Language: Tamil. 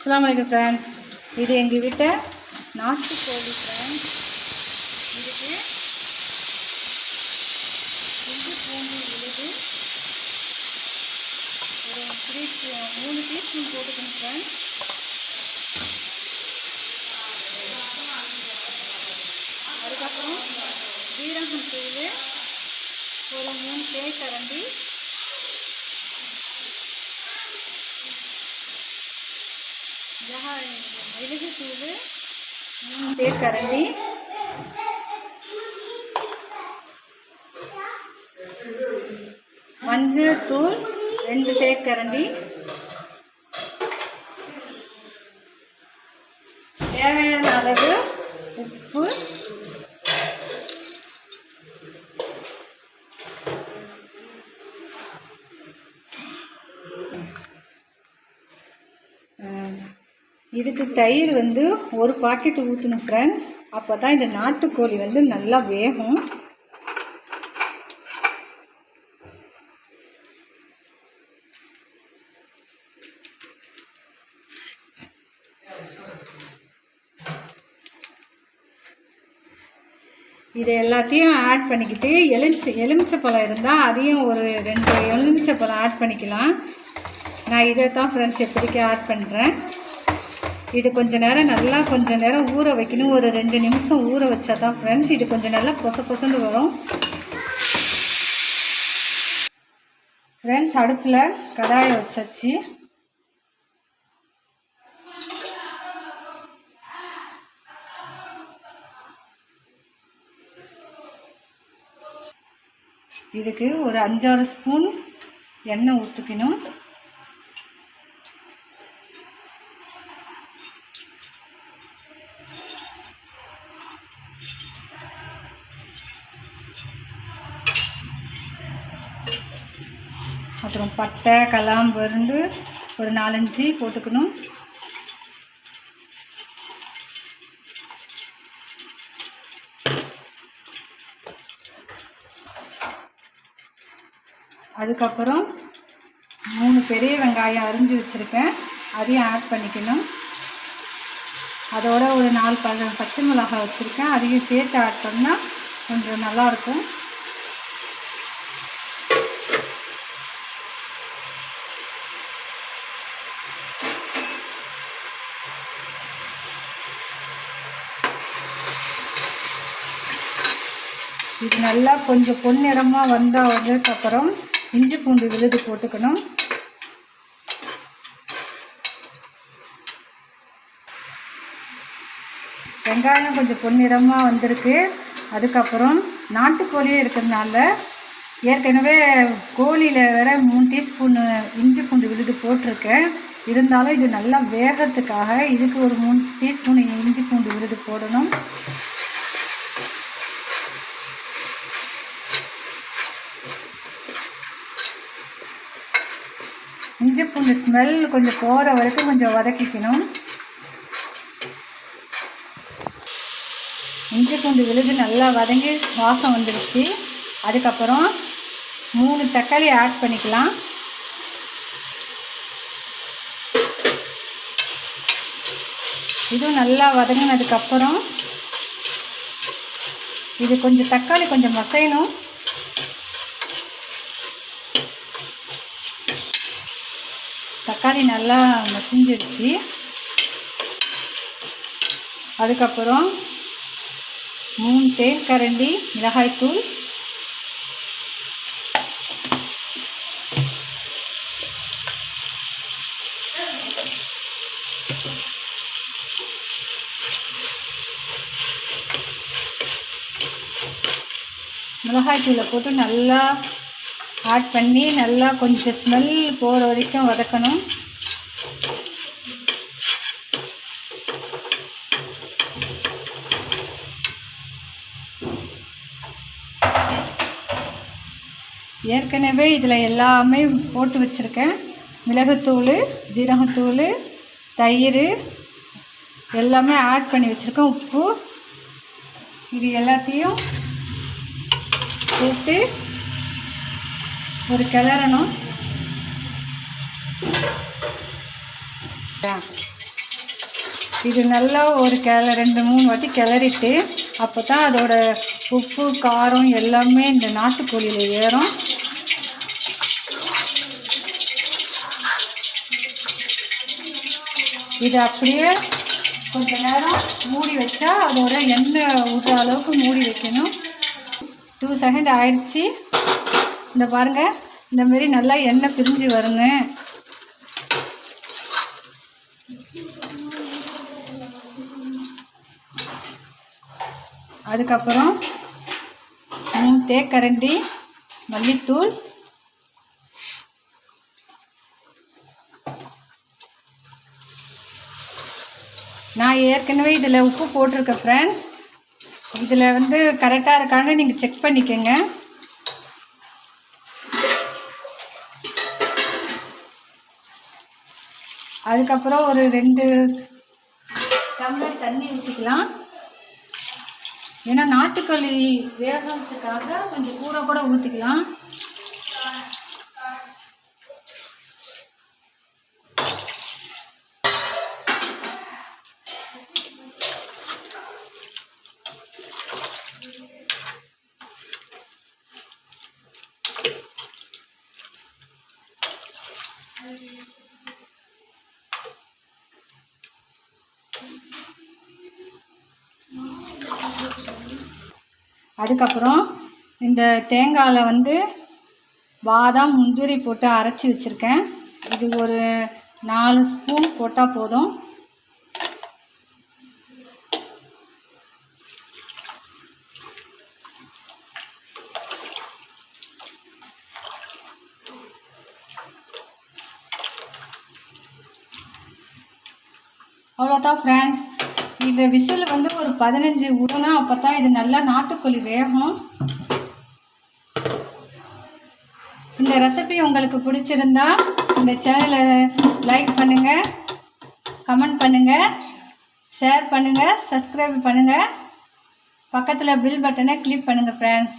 अस्सलाम वालेकुम फ्रेंड्स, இது எங்கள் வீட்டை நாட்டுக்கோழி ஃப்ரெண்ட்ஸ். இதுக்கு இஞ்சி பூண்டு விழுது ஒரு 3 டீஸ்பூன் போட்டுக்கணும் ஃப்ரெண்ட்ஸ். அதுக்கப்புறம் ஜீரகம் தூள் ஒரு 3 தேக்கரண்டி, மிளகு தூள் 3 தேக்கரண்டி, மஞ்சள் தூள் 2 தேக்கரண்டி, தேவையான அளவு உப்பு, இதுக்கு தயிர் ஒரு பாக்கெட் ஊற்றணும் ஃப்ரெண்ட்ஸ். அப்போ தான் இந்த நாட்டுக்கோழி நல்லா வேகும். இதை எல்லாத்தையும் ஆட் பண்ணிக்கிட்டு எலுமிச்சப்பழம் இருந்தால் அதையும் ஒரு 2 எலுமிச்சப்பழம் ஆட் பண்ணிக்கலாம். நான் இதை தான் ஃப்ரெண்ட்ஸ் எப்படிக்கு ஆட் பண்ணுறேன். இது கொஞ்சம் நேரம் ஊற வைக்கணும். ஒரு 2 நிமிஷம் ஊற வச்சா தான் ஃப்ரெண்ட்ஸ் இது கொஞ்சம் நல்லா பொசன்னு வரும். ஃப்ரெண்ட்ஸ் அடுப்பில் கடாயை வச்சாச்சு. இதுக்கு ஒரு 5-6 ஸ்பூன் எண்ணெய் ஊற்றிக்கணும். அப்புறம் பட்டை கிராம்பு ஒரு 4-5 போட்டுக்கணும். அதுக்கப்புறம் 3 பெரிய வெங்காயம் அரிஞ்சு வச்சுருக்கேன், அதையும் ஆட் பண்ணிக்கணும். அதோட ஒரு 4 பச்சை மிளகாய் வச்சுருக்கேன், அதையும் சேர்த்து ஆட் பண்ணால் கொஞ்சம் நல்லாயிருக்கும். இது நல்லா கொஞ்சம் பொன்னிறமாக வந்ததுக்கப்புறம் இஞ்சி பூண்டு விழுது போட்டுக்கணும். வெங்காயம் கொஞ்சம் பொன்னிறமாக வந்திருக்கு. அதுக்கப்புறம் நாட்டுக்கோழியே இருக்கிறதுனால ஏற்கனவே கோழியில் வேற 3 டீஸ்பூன் இஞ்சி பூண்டு விழுது போட்டிருக்கேன். இருந்தாலும் இது நல்லா வேகிறதுக்காக இதுக்கு ஒரு 3 டீஸ்பூன் இஞ்சி பூண்டு விழுது போடணும். இஞ்சி பூண்டு ஸ்மெல் கொஞ்சம் போகிற வரைக்கும் கொஞ்சம் வதக்கிக்கணும். இஞ்சி பூண்டு விழுது நல்லா வதங்கி வாசம் வந்துடுச்சு. அதுக்கப்புறம் 3 தக்காளி ஆட் பண்ணிக்கலாம். இதுவும் நல்லா வதங்கினதுக்கப்புறம் இது கொஞ்சம் தக்காளி கொஞ்சம் மசையணும். தக்காளி நல்லா மசிஞ்சிடுச்சு. அதுக்கப்புறம் 3 தேக்கரண்டி மிளகாய்த்தூள், மிளகாய்த்தூளை போட்டு நல்லா ஆட் பண்ணி நல்லா கொஞ்சம் ஸ்மெல் போகிற வரைக்கும் வதக்கணும். ஏற்கனவே இதில் எல்லாமே போட்டு வச்சுருக்கேன். மிளகுத்தூள், ஜீரகத்தூள், தயிர் எல்லாமே ஆட் பண்ணி வச்சுருக்கேன். உப்பு இது எல்லாத்தையும் போட்டு ஒரு கிளறணும். இது நல்லா ஒரு 2-3 வாட்டி கிளறிட்டு அப்போ தான் அதோட உப்பு காரம் எல்லாமே இந்த நாட்டுக்கோழியில் ஏறும். இது அப்படியே கொஞ்ச நேரம் மூடி வச்சா அதோட எண்ணெய் விடுற அளவுக்கு மூடி வைக்கணும். 2 செகண்ட் ஆயிடுச்சு. இந்த பாருங்கள், இந்தமாரி நல்லா எண்ணெய் பிரிஞ்சு வருங்க. அதுக்கப்புறம் 3 தேக்கரண்டி மல்லித்தூள், நான் ஏற்கனவே இதில் உப்பு போட்டிருக்கேன் ஃப்ரெண்ட்ஸ். இதில் வந்து கரெக்டாக இருக்கான்னு நீங்கள் செக் பண்ணிக்கோங்க. அதுக்கப்புறம் ஒரு 2 டம்ளர் தண்ணி ஊற்றிக்கலாம். ஏன்னா நாட்டுக்கோழி வேகிறதுக்காக கொஞ்சம் கூட ஊற்றிக்கலாம். அதுக்கப்புறம் இந்த தேங்காயில் வந்து பாதாம் முந்திரி போட்டு அரைச்சி வச்சுருக்கேன். இது ஒரு 4 ஸ்பூன் போட்டால் போதும். அவ்வளோதான் ஃப்ரெண்ட்ஸ். இந்த விசில் வந்து ஒரு 15 விடணும். அப்போ தான் இது நல்லா நாட்டுக்கோழி வேகும். இந்த ரெசிபி உங்களுக்கு பிடிச்சிருந்தா இந்த சேனலை லைக் பண்ணுங்கள், கமெண்ட் பண்ணுங்கள், ஷேர் பண்ணுங்கள், சப்ஸ்கிரைப் பண்ணுங்கள், பக்கத்தில் பில் பட்டனை கிளிக் பண்ணுங்கள் ஃப்ரெண்ட்ஸ்.